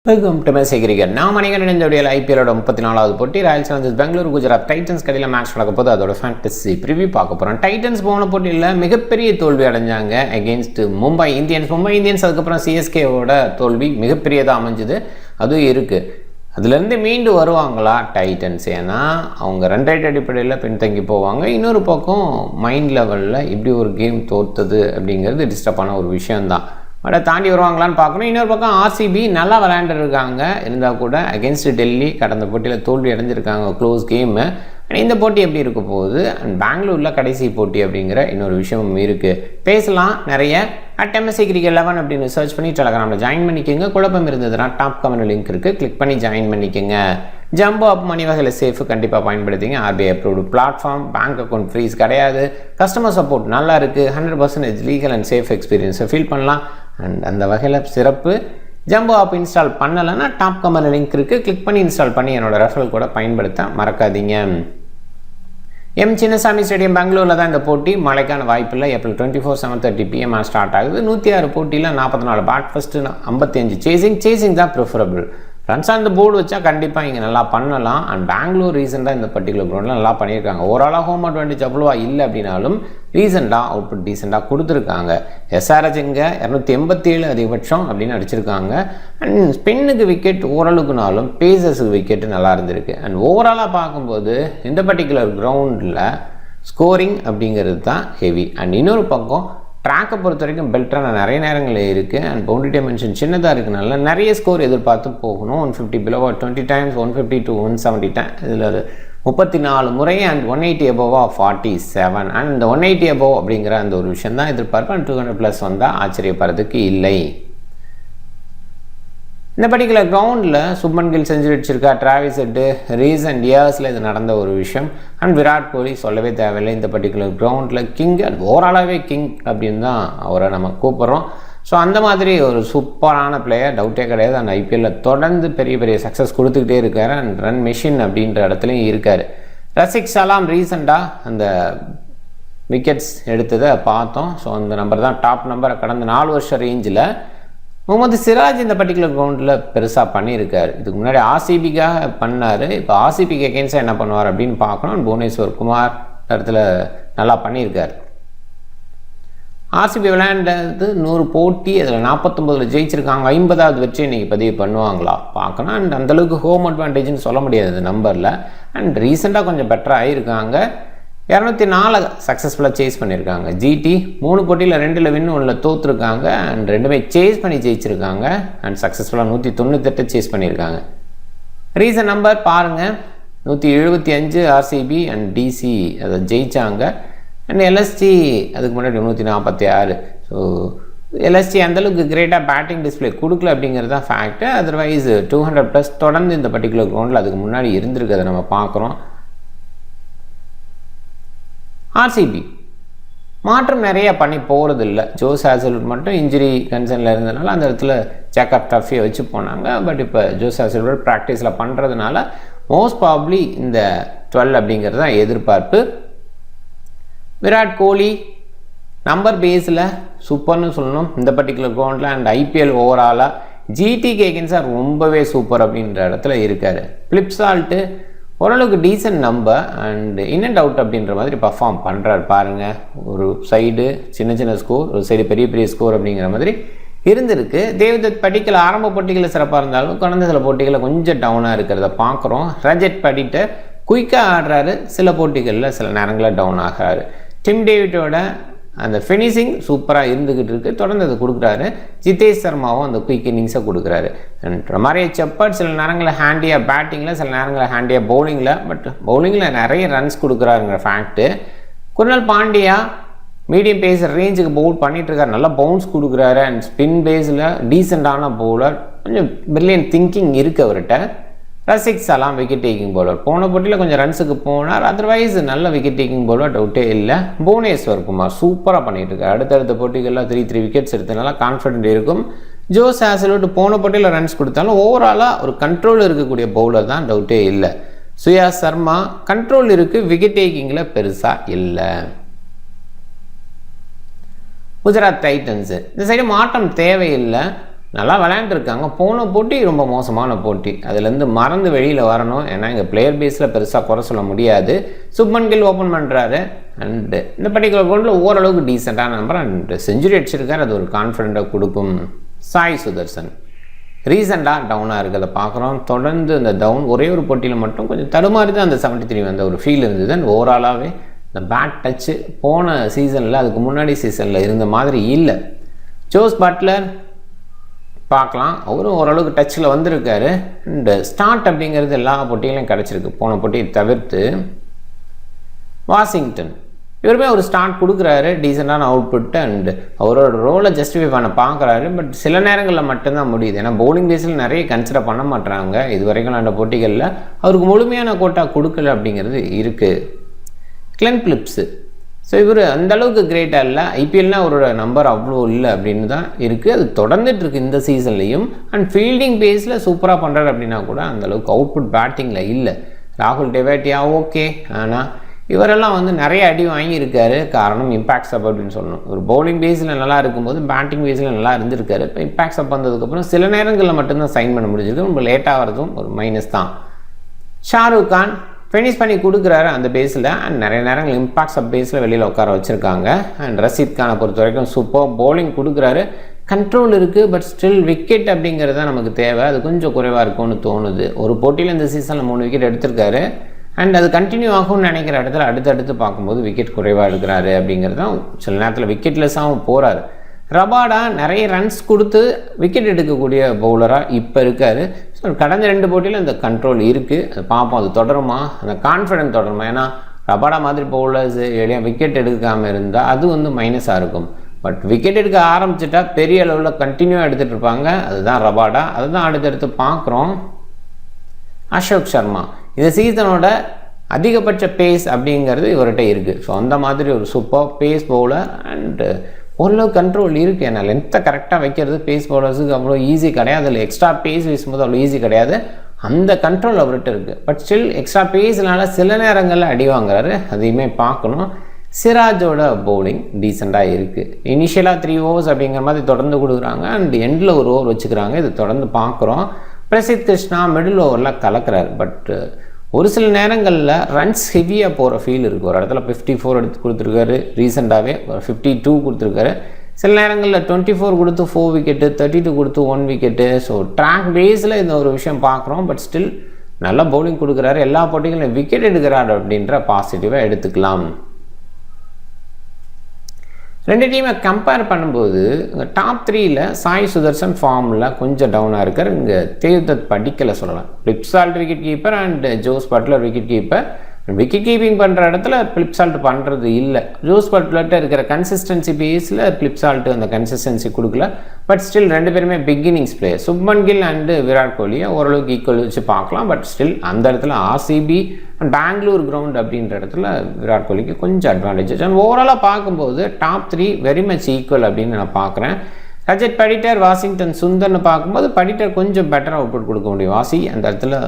Welcome to Messi cricket. நான் மணிகண்டன். இந்த வீடியோவில் ஐபிஎல்லோட 34வது போட்டி Royal Challengers Bengaluru Gujarat Titans கடையில் மேட்ச் நடக்க போது அதோட ஃபேண்டசி ப்ரிவியூ பார்க்க போகிறோம். டைட்டன்ஸ் போன போட்டியில் மிகப்பெரிய தோல்வி அடைஞ்சாங்க அகெயின்ஸ்ட் மும்பை இந்தியன்ஸ். அதுக்கப்புறம் சிஎஸ்கேவோட தோல்வி மிகப்பெரியதாக அமைஞ்சுது. அதுவும் இருக்குது. அதுலேருந்து மீண்டு வருவாங்களா டைட்டன்ஸ்? ஏன்னா அவங்க ரன் ரேட் அடிப்படையில் பின்தங்கி போவாங்க. இன்னொரு பக்கம் மைண்ட் லெவலில் இப்படி ஒரு கேம் தோற்றுது அப்படிங்கிறது டிஸ்டர்பான ஒரு விஷயந்தான். அதை தாண்டி வருவாங்களான்னு பார்க்கணும். இன்னொரு பக்கம் ஆர்சிபி நல்லா விளையாண்டுருக்காங்க. இருந்தால் கூட அகென்ஸ்ட் டெல்லி கடந்த போட்டியில் தோல்வி அடைஞ்சிருக்காங்க, க்ளோஸ் கேமு. இந்த போட்டி எப்படி இருக்க போகுது, அண்ட் பெங்களூரில் கடைசி போட்டி அப்படிங்கிற இன்னொரு விஷயமும் இருக்குது. பேசலாம் நிறைய. @MSC Cricket 11 அப்படின்னு சர்ச் பண்ணி டெலகிராமில் ஜாயின் பண்ணிக்கோங்க. குழப்பம் இருந்ததுன்னா டாப் கமெண்ட் லிங்க் இருக்குது, கிளிக் பண்ணி ஜாயின் பண்ணிக்கோங்க. ஜம்போ அப் மணி வகையில் சேஃபு கண்டிப்பாக பயன்படுத்திங்க. RBI approved platform, bank account freeze கிடையாது, கஸ்டமர் சப்போர்ட் நல்லா இருக்குது, 100% லீகல் அண்ட் சேஃப் எக்ஸ்பீரியன்ஸை ஃபீல் பண்ணலாம். அண்ட் அந்த வகையில் சிறப்பு. ஜம்போ ஆப் இன்ஸ்டால் பண்ணலைன்னா டாப் கமெண்ட் லிங்க் இருக்குது, கிளிக் பண்ணி இன்ஸ்டால் பண்ணி என்னோடய ரெஃபரல் கூட பயன்படுத்த மறக்காதீங்க. சின்னசாமி ஸ்டேடியம் பெங்களூரில் தான் இந்த போட்டி. மழைக்கான வாய்ப்பில்லை. ஏப்ரல் 24 7:30 PM ஸ்டார்ட் ஆகுது. 106 போட்டியில் 44 பேட் ஃபஸ்ட்டு, 55 சேசிங் தான் preferable. Runs on the board வச்சா கண்டிப்பாக இங்கே நல்லா பண்ணலாம். அண்ட் பெங்களூர் ரீசெண்டாக இந்த பர்டிகுலர் கிரௌண்டில் நல்லா பண்ணியிருக்காங்க. ஓவராலாக ஹோம் அட்வான்டேஜ் அவ்வளோவா இல்லை அப்படின்னாலும் ரீசெண்டாக அவுட்புட் டீசெண்டாக கொடுத்துருக்காங்க. SRH இங்கே 287 அதிகபட்சம் அப்படின்னு அடிச்சிருக்காங்க. அண்ட் ஸ்பின்னுக்கு விக்கெட் ஓரளவுக்குனாலும் பேசர்ஸுக்கு விக்கெட்டு நல்லா இருந்திருக்கு. அண்ட் ஓவராலாக பார்க்கும்போது இந்த பர்டிகுலர் கிரவுண்டில் ஸ்கோரிங் அப்படிங்கிறது தான் ஹெவி. அண்ட் இன்னொரு பக்கம் ட்ராக்கை பொறுத்த வரைக்கும் பெல்ட்ரான நிறைய நேரங்களில் இருக்குது. அண்ட் பவுண்டரி டைமென்ஷன் சின்னதாக இருக்குனால நிறைய ஸ்கோர் எதிர்பார்த்து போகணும். 150 பிலோ 20 டைம்ஸ், 150 to 170 டைம், இதில் 34 முறை. And 180 above 47. அண்ட் இந்த 180 above அப்படிங்கிற அந்த ஒரு விஷயம் தான் எதிர்பார்ப்பு. அண்ட் 200+ வந்தால் ஆச்சரியப்படுறதுக்கு இல்லை. இந்த பர்டிகுலர் கிரவுண்டில் சுப்மன் கில் செஞ்சுரி அடிச்சிருக்கா, டிராவிஸ் ஹெட். ரீசன்ட் இயர்ஸில் இது நடந்த ஒரு விஷயம். அண்ட் விராட் கோலி சொல்லவே தேவையில்லை. இந்த பர்டிகுலர் கிரவுண்டில் கிங், அண்ட் ஓவராலாகவே கிங் அப்படின்னு தான் அவரை நம்ம கூப்பிட்றோம். ஸோ அந்த மாதிரி ஒரு சூப்பரான பிளேயர், டவுட்டே கிடையாது. அந்த ஐபிஎல்லில் தொடர்ந்து பெரிய பெரிய சக்ஸஸ் கொடுத்துக்கிட்டே இருக்கார். அண்ட் ரன் மெஷின் அப்படின்ற இடத்துலையும் இருக்கார். ரசிக் சலாம் ரீசெண்டாக அந்த விக்கெட்ஸ் எடுத்ததை பார்த்தோம். ஸோ அந்த நம்பர் தான் டாப் நம்பரை கடந்த 4 வருஷ ரேஞ்சில். முகமது சிராஜ் இந்த பர்டிகுலர் கிரவுண்டில் பெருசாக பண்ணியிருக்கார். இதுக்கு முன்னாடி ஆர்சிபிக்காக பண்ணார். இப்போ ஆர்சிபிக்கு அகேன்ஸ்டாக என்ன பண்ணுவார் அப்படின்னு பார்க்கணும். புவனேஸ்வர் குமார் இடத்துல நல்லா பண்ணியிருக்கார். ஆர்சிபி விளையாண்டது 100 போட்டி, அதில் 49 ஜெயிச்சிருக்காங்க. 50வது வெற்றி இன்றைக்கி பதிவு பண்ணுவாங்களா பார்க்கணும். அண்ட் அந்தளவுக்கு ஹோம் அட்வான்டேஜ்னு சொல்ல முடியாது நம்பரில். அண்ட் ரீசெண்டாக கொஞ்சம் பெட்டராக ஆகியிருக்காங்க. 204 சக்ஸஸ்ஃபுல்லாக சேஸ் பண்ணியிருக்காங்க. GT 3 போட்டியில் 2 வின் 1 தோற்றுருக்காங்க. அண்ட் 2மே சேஸ் பண்ணி ஜெயிச்சிருக்காங்க. அண்ட் சக்ஸஸ்ஃபுல்லாக 198 சேஸ் பண்ணியிருக்காங்க. ரீசன் நம்பர் பாருங்கள், 175 ஆர்சிபி அண்ட் DC அதை ஜெயித்தாங்க. அண்ட் LSG அதுக்கு முன்னாடி 146. ஸோ LSG அந்தளவுக்கு கிரேட்டாக பேட்டிங் டிஸ்பிளே கொடுக்கல அப்படிங்கிறது தான் ஃபேக்ட்டு. அதர்வைஸ் 200+ தொடர்ந்து இந்த பர்டிகுலர் கிரவுண்டில் அதுக்கு முன்னாடி இருந்திருக்கு. அதை நம்ம பார்க்குறோம். ஆர்சிபி மாற்றம் நிறைய பண்ணி போகிறதில்ல. ஜோஸ் ஹேசல்வுட் மட்டும் இன்ஜுரி கன்சர்னில் இருந்ததுனால அந்த இடத்துல ஜேக்கப் டஃபியை வச்சு போனாங்க. பட் இப்போ ஜோஸ் ஹேசல்வுட் ப்ராக்டிஸில் பண்ணுறதுனால மோஸ்ட் ப்ராப்ளி இந்த 12 அப்படிங்கிறது தான் எதிர்பார்ப்பு. விராட் கோலி நம்பர் பேஸில் சூப்பர்னு சொல்லணும் இந்த பர்டிகுலர் கிரவுண்டில். அண்ட் ஐபிஎல் ஓவராலாக GT கேகன்ஸாக ரொம்பவே சூப்பர் அப்படின்ற இடத்துல இருக்கார். ஃபிளிப்சால்ட்டு ஓரளவுக்கு decent number and in and out அப்படின்ற மாதிரி பர்ஃபார்ம் பண்ணுறாரு பாருங்கள். ஒரு சைடு சின்ன சின்ன ஸ்கோர், ஒரு சைடு பெரிய பெரிய ஸ்கோர் அப்படிங்கிற மாதிரி இருந்திருக்கு. தேவ்தத் படிக்கல் ஆரம்ப போட்டிகளில் சிறப்பாக இருந்தாலும் கடந்த சில போட்டிகளில் கொஞ்சம் டவுனாக இருக்கிறத பார்க்குறோம். ரஜத் படிட்டர் குயிக்காக ஆடுறாரு, சில போட்டிகளில் சில நேரங்களில் டவுன் ஆகிறாரு. டிம் டேவிட்டோட அந்த ஃபினிஷிங் சூப்பராக இருந்துக்கிட்டு இருக்குது, தொடர்ந்து அதை கொடுக்குறாரு. ஜிதேஷ் சர்மாவும் அந்த குயிக் இன்னிங்ஸை கொடுக்குறாரு. அண்ட் ரமாரியா செப்பர்ட் சில நேரங்களில் ஹேண்டியாக பேட்டிங்கில், சில நேரங்களில் ஹேண்டியாக பவுலிங்கில். பட் பவுலிங்கில் நிறைய ரன்ஸ் கொடுக்குறாருங்கிற fact. Krunal Pandya medium pace ரேஞ்சுக்கு பவுல் பண்ணிகிட்ருக்காரு, நல்லா பவுன்ஸ் கொடுக்குறாரு. அண்ட் ஸ்பின் பேஸில் டீசெண்டான பவுலர், கொஞ்சம் பிரில்லியன்ட் திங்கிங் இருக்குது அவர்கிட்ட. ரசிக் சலாம் விக்கெட் டேக்கிங் பவுலர், போன போட்டியில் கொஞ்சம் ரன்ஸுக்கு போனார். அதர்வைஸ் நல்ல விக்கெட் டேக்கிங் பவுலர், டவுட்டே இல்லை. புவனேஸ்வர் குமார் சூப்பராக பண்ணிகிட்டு இருக்காரு. அடுத்தடுத்த போட்டிகளில் 3 விக்கெட்ஸ் எடுத்ததுனால கான்ஃபிடென்ட் இருக்கும். ஜோஸ் ஹேசல்வுட் போன போட்டியில் ரன்ஸ் கொடுத்தாலும் ஓவராலாக ஒரு கண்ட்ரோல் இருக்கக்கூடிய பவுலர் தான், டவுட்டே இல்லை. சுயா சர்மா கண்ட்ரோல் இருக்குது, விக்கெட் டேக்கிங்கில் பெருசாக இல்லை. குஜராத் டைட்டன்ஸு இந்த சைடு மாற்றம் தேவையில்லை. நல்லா விளையாண்டுருக்காங்க. போன போட்டி ரொம்ப மோசமான போட்டி, அதுலேருந்து மறந்து வெளியில் வரணும். ஏன்னா இங்கே பிளேயர் பேஸில் பெருசாக குறை சொல்ல முடியாது. சுப்மன் கில் ஓப்பன் பண்ணுறாரு அண்டு இந்த பர்டிகுலர் கோல்டில் ஓரளவுக்கு டீசெண்டான நம்பர் அண்ட் செஞ்சுரி அடிச்சிருக்காரு. அது ஒரு கான்ஃபிடென்ட்டாக கொடுக்கும். சாய் சுதர்சன் ரீசெண்டாக டவுனாக இருக்கிறத பார்க்குறோம். தொடர்ந்து இந்த டவுன் ஒரே ஒரு போட்டியில் மட்டும் கொஞ்சம் தடுமாறி தான் அந்த 73 வந்த ஒரு ஃபீல் இருந்தது. அண்ட் ஓவராலாகவே இந்த பேட் டச்சு போன சீசனில் அதுக்கு முன்னாடி சீசனில் இருந்த மாதிரி இல்லை. ஜோஸ் பட்லர் பார்க்கலாம், அவரும் ஓரளவுக்கு டச்சில் வந்திருக்காரு. அண்ட் ஸ்டார்ட் அப்படிங்கிறது எல்லா போட்டிகளையும் கிடச்சிருக்கு போன போட்டியை தவிர்த்து. வாஷிங்டன் இவருமே ஒரு ஸ்டார்ட் கொடுக்குறாரு, டீசெண்டான அவுட்புட் அண்ட் அவரோட ரோலை ஜஸ்டிஃபை பண்ண பார்க்குறாரு. பட் சில நேரங்களில் மட்டும்தான் முடியுது. ஏன்னா பவுலிங் பேஸில் நிறைய கன்சிடர் பண்ண மாட்டுறாங்க. இது வரைக்கும் அந்த போட்டிகளில் அவருக்கு முழுமையான கோட்டா கொடுக்கல அப்படிங்கிறது இருக்குது. கிளென் பிலிப்ஸு ஸோ இவர் அந்தளவுக்கு கிரேட்டாக இல்லை. ஐபிஎல்னால் அவரோட நம்பர் அவ்வளோ இல்லை அப்படின்னு தான் இருக்குது. அது தொடர்ந்துட்டுருக்கு இந்த சீசன்லேயும். அண்ட் ஃபீல்டிங் பேஸில் சூப்பராக பண்ணுறாரு அப்படின்னா கூட அந்தளவுக்கு அவுட்புட் பேட்டிங்கில் இல்லை. ராகுல் டெவாட்டியா ஓகே, ஆனால் இவரெல்லாம் நிறைய அடி வாங்கியிருக்காரு. காரணம் இம்பேக்ட் சப் அப்படின்னு சொல்லணும். ஒரு பவுலிங் பேஸில் நல்லா இருக்கும்போது பேட்டிங் பேஸில் நல்லா இருந்திருக்காரு. இப்போ இம்பேக்ட் சப் வந்ததுக்கப்புறம் சில நேரங்களில் மட்டும்தான் சைன் பண்ண முடிஞ்சிருக்கு. ரொம்ப லேட்டாக வரதும் ஒரு மைனஸ் தான். ஷாருக் கான் ஃபினிஷ் பண்ணி கொடுக்குறாரு அந்த பேஸில். அண்ட் நிறைய நேரங்கள் இம்பாக்ட் சப் பேஸில் வெளியில் உட்கார வச்சுருக்காங்க. அண்ட் ரஷீத் கானை பொறுத்த வரைக்கும் சூப்பர் பவுலிங் கொடுக்குறாரு. கண்ட்ரோல் இருக்குது, பட் ஸ்டில் விக்கெட் அப்படிங்கிறது தான் நமக்கு தேவை. அது கொஞ்சம் குறைவாக இருக்கும்னு தோணுது. ஒரு போட்டியில் இந்த சீசனில் 3 விக்கெட் எடுத்திருக்காரு. அண்ட் அது கண்டினியூ ஆகும்னு நினைக்கிற இடத்துல அடுத்தடுத்து பார்க்கும்போது விக்கெட் குறைவாக எடுக்கிறாரு அப்படிங்கிறது தான். சில நேரத்தில் விக்கெட்லெஸ்ஸாகவும் போகிறாரு. ரபாடா நிறைய ரன்ஸ் கொடுத்து விக்கெட் எடுக்கக்கூடிய பவுலராக இப்போ இருக்கார். ஸோ கடந்த 2 போட்டியில் அந்த கண்ட்ரோல் இருக்குது. அது பார்ப்போம், அது தொடருமா, அந்த கான்ஃபிடென்ட் தொடருமா. ஏன்னா ரபாடா மாதிரி பவுலர்ஸ் எளியா விக்கெட் எடுக்காமல் இருந்தால் அது மைனஸாக இருக்கும். பட் விக்கெட் எடுக்க ஆரம்பிச்சிட்டா பெரிய அளவில் கண்டினியூவாக எடுத்துகிட்டு இருப்பாங்க. அதுதான் ரபாடா, அதுதான் அடுத்தடுத்து பார்க்குறோம். அசோக் சர்மா இந்த சீசனோட அதிகபட்ச பேஸ் அப்படிங்கிறது இவர்கிட்ட இருக்குது. ஸோ அந்த மாதிரி ஒரு சூப்பர் பேஸ் பவுலர் அண்டு ஓரளவு கண்ட்ரோல் இருக்குது. ஏன்னா லென்த்தை கரெக்டாக வைக்கிறது பேஸ் பவுலர்ஸுக்கு அவ்வளோ ஈஸி கிடையாது. அதில் எக்ஸ்ட்ரா பேஸ் வீசும்போது அவ்வளோ ஈஸி கிடையாது. அந்த கண்ட்ரோல் அவர்கிட்ட இருக்குது. பட் ஸ்டில் எக்ஸ்ட்ரா பேஸ்னால சில நேரங்களில் அடி வாங்குறாரு, அதையுமே பார்க்கணும். சிராஜோட பவுலிங் டீசெண்டாக இருக்குது. இனிஷியலாக 3 overs அப்படிங்கிற மாதிரி தொடர்ந்து கொடுக்குறாங்க. அண்ட் எண்டில் ஒரு ஓவர் வச்சுக்கிறாங்க. இது தொடர்ந்து பார்க்குறோம். பிரசித் கிருஷ்ணா மிடில் ஓவரில் கலக்கிறார். பட் ஒரு சில நேரங்களில் ரன்ஸ் ஹெவியாக போகிற ஃபீல் இருக்குது. ஒரு இடத்துல 54 எடுத்து கொடுத்துருக்காரு, ரீசெண்டாகவே 52 கொடுத்துருக்காரு. சில நேரங்களில் 24 கொடுத்து 4 விக்கெட்டு, 32 கொடுத்து 1 விக்கெட்டு. ஸோ ட்ராக் பேஸில் இந்த ஒரு விஷயம் பார்க்குறோம். பட் ஸ்டில் நல்லா பவுலிங் கொடுக்குறாரு. எல்லா போட்டிகளும் விக்கெட் எடுக்கிறாரு அப்படின்ற பாசிட்டிவாக எடுத்துக்கலாம். 2 டீமை கம்பேர் பண்ணும்போது டாப் 3ல் சாய் சுதர்சன் ஃபார்மில் கொஞ்சம் டவுனாக இருக்கார். இங்கே தேவ்தத் படிக்கலை சொல்லலாம். Phil Salt wicket keeper and Jos Buttler wicket keeper. Wicket keeping பண்ணுற இடத்துல பிளிப்சால்ட் பண்ணுறது இல்லை. ஜோஸ் பட்லர்கிட்ட இருக்கிற கன்சிஸ்டன்சி பேஸில் பிளிப்சால்ட் அந்த கன்சிஸ்டன்சி கொடுக்கல. பட் ஸ்டில் 2 பேருமே big innings player. Shubman Gill and Virat கோலியை ஓரளவுக்கு ஈக்குவல் வச்சு பார்க்கலாம். பட் ஸ்டில் அந்த இடத்துல ஆர்சிபி அண்ட் பெங்களூர் கிரவுண்ட் அப்படின்ற இடத்துல விராட் கோலிக்கு கொஞ்சம் அட்வான்டேஜ். அண்ட் ஓவராலாக பார்க்கும்போது டாப் 3 வெரி மச் ஈக்குவல் அப்படின்னு நான் பார்க்குறேன். ரஜத் படிட்டர், வாஷிங்டன் சுந்தர்னு பார்க்கும்போது படிட்டர் கொஞ்சம் பெட்டராக அவுட்புட் கொடுக்க முடியும். வாசி அந்த இடத்துல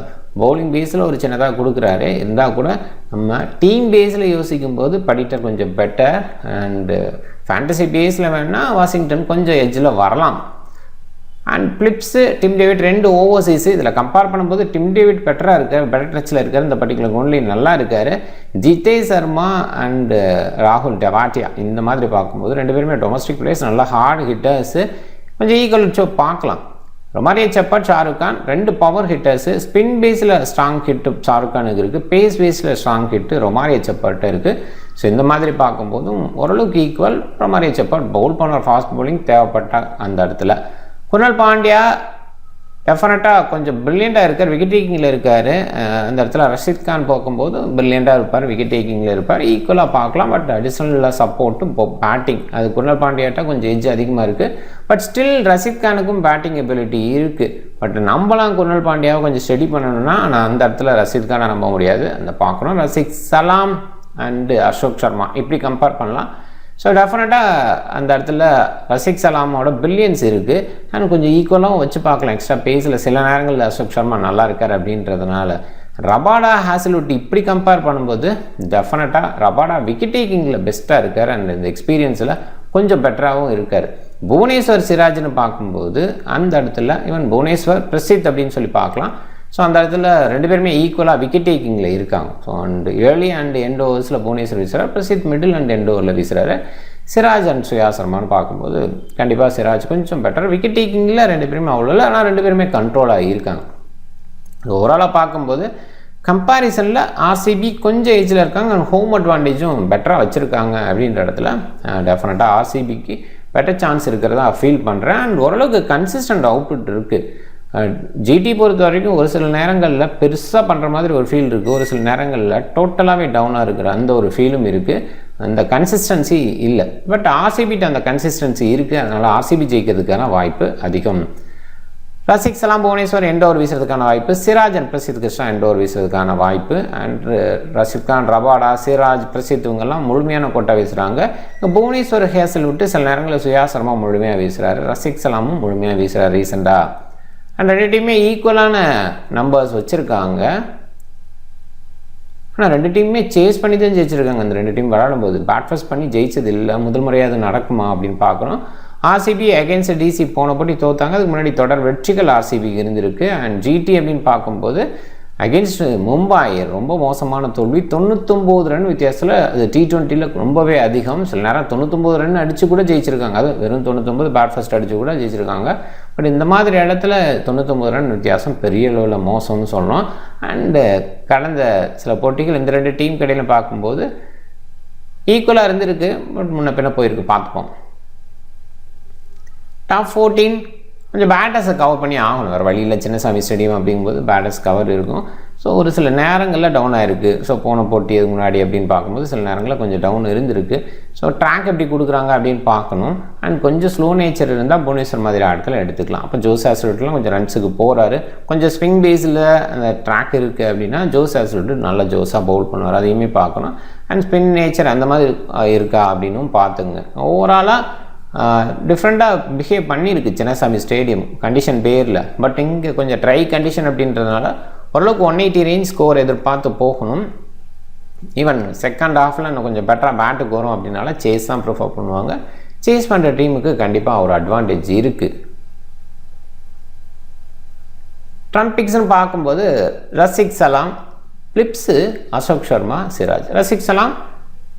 பவுலிங் பேஸில் ஒரு சின்னதாக கொடுக்குறாரு. இருந்தால் கூட நம்ம டீம் பேஸில் யோசிக்கும் போது படிட்டர் கொஞ்சம் பெட்டர். அண்டு ஃபேண்டசி பேஸில் வேணால் வாஷிங்டன் கொஞ்சம் எட்ஜில் வரலாம். And Phillips Tim David 2 overseas இதில் கம்பேர் பண்ணும்போது டிம் டேவிட் பெட்டராக இருக்கார், பெட்டர் டச்சில் இருக்கார். இந்த பர்டிகுலர் ஒன்லி நல்லா இருக்கார். ஜிதேஷ் சர்மா அண்டு ராகுல் டெவாட்டியா இந்த மாதிரி பார்க்கும்போது 2 பேருமே டொமஸ்டிக் பிளேயர்ஸ், நல்லா ஹார்ட் ஹிட்டர்ஸு, கொஞ்சம் ஈக்குவல் ஷோ பார்க்கலாம். Romario Shepherd, Shahrukh Khan 2 power hitters. Spin பேஸில் ஸ்ட்ராங் ஹிட்டு ஷாருக் கானுக்கு இருக்குது, பேஸ் பேஸில் ஸ்ட்ராங் ஹிட்டு ரொமாரியோ செப்பர்ட்டு இருக்குது. ஸோ இந்த மாதிரி பார்க்கும்போதும் ஓரளவுக்கு ஈக்குவல். ரொமாரியோ செப்பர்ட் பவுல் பண்ண ஃபாஸ்ட் பவுலிங் தேவைப்பட்ட அந்த இடத்துல. குணல் பாண்டியா டெஃபினட்டாக கொஞ்சம் ப்ரில்லியண்ட்டாக இருக்கார், விக்கெட் டேக்கிங்கில் இருக்கார். அந்த இடத்துல ரஷீத் கான் பார்க்கும்போது ப்ரில்லியண்ட்டாக இருப்பார், விக்கெட் டேக்கிங்கில் இருப்பார். ஈக்குவலாக பார்க்கலாம். பட் அடிஷ்னல் சப்போர்ட்டும் பேட்டிங் அது குணல் பாண்டியாட்ட கொஞ்சம் எஜ் அதிகமாக இருக்குது. பட் ஸ்டில் ரஷீத் கானுக்கும் பேட்டிங் எபிலிட்டி இருக்குது. பட் நம்மளாம் குணல் பாண்டியாவை கொஞ்சம் ஸ்டடி பண்ணணும்னா நான் அந்த இடத்துல ரஷீத் கானை நம்ப முடியாது. அந்த பார்க்கணும். ரஷீத் சலாம் அண்டு அசோக் சர்மா இப்படி கம்பேர் பண்ணலாம். ஸோ டெஃபினட்டாக அந்த இடத்துல ரஷீத் சலாமோட பில்லியன்ஸ் இருக்குது. ஆனால் கொஞ்சம் ஈக்குவலாகவும் வச்சு பார்க்கலாம். எக்ஸ்ட்ரா பேஸில் சில நேரங்களில் அசோக் சர்மா நல்லா இருக்கார் அப்படின்றதுனால. ரபாடா ஹேசல்வுட் இப்படி கம்பேர் பண்ணும்போது டெஃபினட்டாக ரபாடா விக்கெட் டேக்கிங்கில் பெஸ்ட்டாக இருக்கார். அண்ட் இந்த எக்ஸ்பீரியன்ஸில் கொஞ்சம் பெட்டராகவும் இருக்கார். புவனேஸ்வர் சிராஜ்னு பார்க்கும்போது அந்த இடத்துல ஈவன் புவனேஸ்வர் பிரசித் அப்படின்னு சொல்லி பார்க்கலாம். ஸோ அந்த இடத்துல ரெண்டு பேருமே ஈக்குவலாக விக்கெட் டேக்கிங்கில் இருக்காங்க. So and early and end ஓவர்ஸில் புவனேஸ்வர் வீசுகிறார், பிரசித் மிடில் அண்ட் எண்ட் ஓவரில் வீசுகிறாரு. சிராஜ் அண்ட் சுயா சர்மான்னு பார்க்கும்போது கண்டிப்பாக சிராஜ் கொஞ்சம் பெட்டர். விக்கெட் டேக்கிங்கில் ரெண்டு பேருமே அவ்வளோ இல்லை, ஆனால் ரெண்டு பேருமே கண்ட்ரோலாக இருக்காங்க. ஓவராலாக பார்க்கும்போது கம்பேரிசனில் ஆர்சிபி கொஞ்சம் ஏஜில் இருக்காங்க அண்ட் ஹோம் அட்வான்டேஜும் பெட்டராக வச்சுருக்காங்க. அப்படின்ற இடத்துல டெஃபினட்டாக ஆர்சிபிக்கு பெட்டர் சான்ஸ் இருக்கிறதா ஃபீல் பண்ணுறேன். அண்ட் ஓரளவுக்கு கன்சிஸ்டன்ட் அவுட்புட் இருக்குது. ஜிடி பொறுத்த வரைக்கும் ஒரு சில நேரங்களில் பெருசாக பண்ணுற மாதிரி ஒரு ஃபீல் இருக்குது, ஒரு சில நேரங்களில் டோட்டலாகவே டவுனாக இருக்கிற அந்த ஒரு ஃபீலும் இருக்குது. அந்த கன்சிஸ்டன்சி இல்லை. பட் ஆர்சிபிட்ட அந்த கன்சிஸ்டன்சி இருக்குது. அதனால் ஆர்சிபி ஜெயிக்கிறதுக்கான வாய்ப்பு அதிகம். ரசிக் சலாம் புவனேஸ்வர் எண்ட் ஓவர் வீசுறதுக்கான வாய்ப்பு, Siraj and Prasidh Krishna end over வீசுறதுக்கான வாய்ப்பு. அண்ட் ரஷித் கான், ரபாடா, சிராஜ், பிரசித் இவங்கெல்லாம் முழுமையான கொட்டை வீசுகிறாங்க. புவனேஸ்வர் ஹேசல் விட்டு சில நேரங்களில் சுயா சர்மா முழுமையாக வீசுகிறாரு, ரசிக் சலாமும் முழுமையாக வீசுகிறார் ரீசெண்டாக. அண்ட் ரெண்டு டீமே ஈக்குவலான நம்பர்ஸ் வச்சுருக்காங்க. ஆனால் ரெண்டு டீமுமே சேஸ் பண்ணி தான் ஜெயிச்சிருக்காங்க. அந்த ரெண்டு டீம் விளையாடும்போது பேட் ஃபர்ஸ்ட் பண்ணி ஜெயிச்சது இல்லை. முதல் முறையாக அது நடக்குமா அப்படின்னு பார்க்குறோம். ஆர்சிபி அகேன்ஸ்ட் டிசி போன போட்டி தோத்தாங்க. அதுக்கு முன்னாடி தொடர் வெற்றிகள் ஆர்சிபிக்கு இருந்திருக்கு. அண்ட் ஜிடி அப்படின்னு பார்க்கும்போது அகேன்ஸ்ட் மும்பை ரொம்ப மோசமான தோல்வி, 99 ரன் வித்தியாசத்தில். அது T20 ரொம்பவே அதிகம். சில நேரம் 99 ரன் அடித்து கூட ஜெயிச்சிருக்காங்க. அது வெறும் 99 பேட் ஃபர்ஸ்ட் அடித்து கூட ஜெயிச்சிருக்காங்க. பட் இந்த மாதிரி இடத்துல 99 ரன் வித்தியாசம் பெரிய அளவில் மோசம்னு சொல்லணும். அண்டு கடந்த சில போட்டிகள் இந்த ரெண்டு டீம் கடையில் பார்க்கும்போது ஈக்குவலாக இருந்திருக்கு. பட் முன்ன பின்ன போயிருக்கு, பார்த்துப்போம். டாப் 14 கொஞ்சம் பேட்டர்ஸை கவர் பண்ணி ஆகணும், வேறு வழியில். சின்னசாமி ஸ்டேடியம் அப்படிங்கும்போது பேட்டர்ஸ் கவர் இருக்கும். ஸோ ஒரு சில நேரங்களில் டவுன் ஆகிருக்கு. ஸோ போன போட்டி அதுக்கு முன்னாடி அப்படின்னு பார்க்கும்போது சில நேரங்களில் கொஞ்சம் டவுன் இருந்திருக்கு. ஸோ ட்ராக் எப்படி கொடுக்குறாங்க அப்படின்னு பார்க்கணும். அண்ட் கொஞ்சம் ஸ்லோ நேச்சர் இருந்தால் புவனேஸ்வர் மாதிரி ஆட்களை எடுத்துக்கலாம். அப்போ ஜோஸ் ஹேசல்வுட்லாம் கொஞ்சம் ரன்ஸுக்கு போகிறாரு. கொஞ்சம் ஸ்விங் பேஸில் அந்த ட்ராக் இருக்குது அப்படின்னா ஜோஸ் ஹேசல்வுட் நல்ல ஜோஸாக பவுல் பண்ணுவார், அதையுமே பார்க்கணும். அண்ட் ஸ்பின் நேச்சர் அந்த மாதிரி இருக்கா அப்படின்னும் பார்த்துங்க. ஓவராலாக டிஃப்ரெண்ட்டாக பிஹேவ் பண்ணியிருக்கு சின்னசாமி ஸ்டேடியம் கண்டிஷன் பேரில். பட் இங்கே கொஞ்சம் ட்ரை கண்டிஷன் அப்படின்றதுனால ஓரளவுக்கு 180 ரேஞ்ச் ஸ்கோர் எதிர்பார்த்து போகணும். ஈவன் செகண்ட் ஹாஃபில் இன்னும் கொஞ்சம் பெட்டராக பேட்டுக்கு வரும் அப்படின்னால சேஸ் தான் ப்ரிஃபர் பண்ணுவாங்க. சேஸ் பண்ணுற டீமுக்கு கண்டிப்பாக ஒரு அட்வான்டேஜ் இருக்குது. ட்ரம்ப் பிக்ஸ்ன்னு பார்க்கும்போது ரசிக் சலாம், பிலிப்ஸு, அசோக் சர்மா, சிராஜ். ரசிக் சலாம்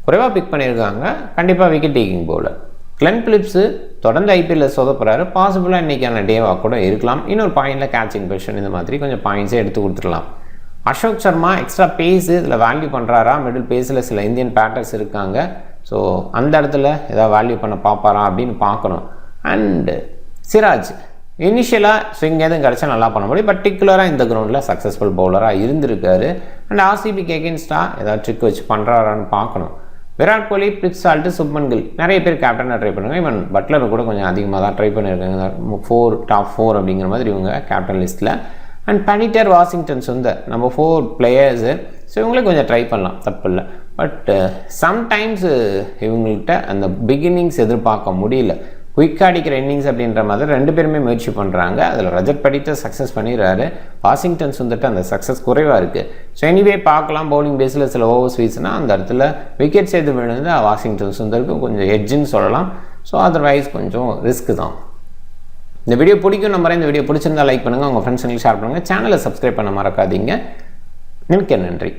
குறைவாக பிக் பண்ணியிருக்காங்க, கண்டிப்பாக wicket taking bowler. Glenn Phillips தொடர்ந்து ஐபிஎல்லில் சொதப்புறாரு, பாசிபிளாக இன்றைக்கான டேவாக கூட இருக்கலாம். இன்னொரு பாயிண்டில் கேட்சிங் பொசிஷன் இந்த மாதிரி கொஞ்சம் பாயிண்ட்ஸே எடுத்து கொடுத்துடலாம். அசோக் சர்மா எக்ஸ்ட்ரா பேஸு இதில் வேல்யூ பண்ணுறாரா? மிடில் பேஸில் சில இந்தியன் பேட்டர்ஸ் இருக்காங்க. ஸோ அந்த இடத்துல ஏதாவது வேல்யூ பண்ண பார்ப்பாரா அப்படின்னு பார்க்கணும். அண்டு சிராஜ் இனிஷியலாக ஸ்விங் எதுவும் கிடச்சா நல்லா பண்ண முடியும். பர்டிகுலராக இந்த கிரவுண்டில் சக்ஸஸ்ஃபுல் பவுலராக இருந்திருக்காரு. அண்ட் ஆர்சிபிக்கு எகென்ஸ்டாக ஏதாவது ட்ரிக் வச்சு பண்ணுறாரான்னு பார்க்கணும். விராட் கோலி, பிரித் சால்ட்டு, சுப்மன் கில் நிறைய பேர் கேப்டனாக ட்ரை பண்ணுவாங்க. ஈவன் பட்லர் கூட கொஞ்சம் அதிகமாக தான் ட்ரை பண்ணியிருக்காங்க. டாப் 4 அப்படிங்கிற மாதிரி இவங்க கேப்டன் லிஸ்ட்டில். அண்ட் பனிட்டர், வாஷிங்டன் சுந்தர் நம்ம 4 பிளேயர்ஸு. ஸோ இவங்களே கொஞ்சம் ட்ரை பண்ணலாம், தப்பு இல்லை. பட் சம்டைம்ஸ் இவங்கள்ட்ட அந்த பிகினிங்ஸ் எதிர்பார்க்க முடியல. குயிக்காக அடிக்கிற இன்னிங்ஸ் அப்படின்ற மாதிரி ரெண்டு பேருமே முயற்சி பண்ணுறாங்க. அதில் ரஜத் படிட்டர் சக்ஸஸ் பண்ணிடுறாரு, வாஷிங்டன் சுந்தர்ட்டு அந்த சக்ஸஸ் குறைவாக இருக்குது. ஸோ எனிவே பார்க்கலாம். பவுலிங் பேஸில் சில ஓவர்ஸ் வீசுனா அந்த இடத்துல விக்கெட்ஸ் எது விழுந்து வாஷிங்டன் சுந்தருக்கு கொஞ்சம் எட்ஜுன்னு சொல்லலாம். ஸோ அதர்வைஸ் கொஞ்சம் ரிஸ்க்கு தான். இந்த வீடியோ பிடிக்கும் நம்புறேன். இந்த வீடியோ பிடிச்சிருந்தா லைக் பண்ணுங்கள், உங்கள் ஃப்ரெண்ட்ஸுங்களுக்கு ஷேர் பண்ணுங்கள். சேனலை சப்ஸ்கிரைப் பண்ண மறக்காதீங்க. மிக்க நன்றி.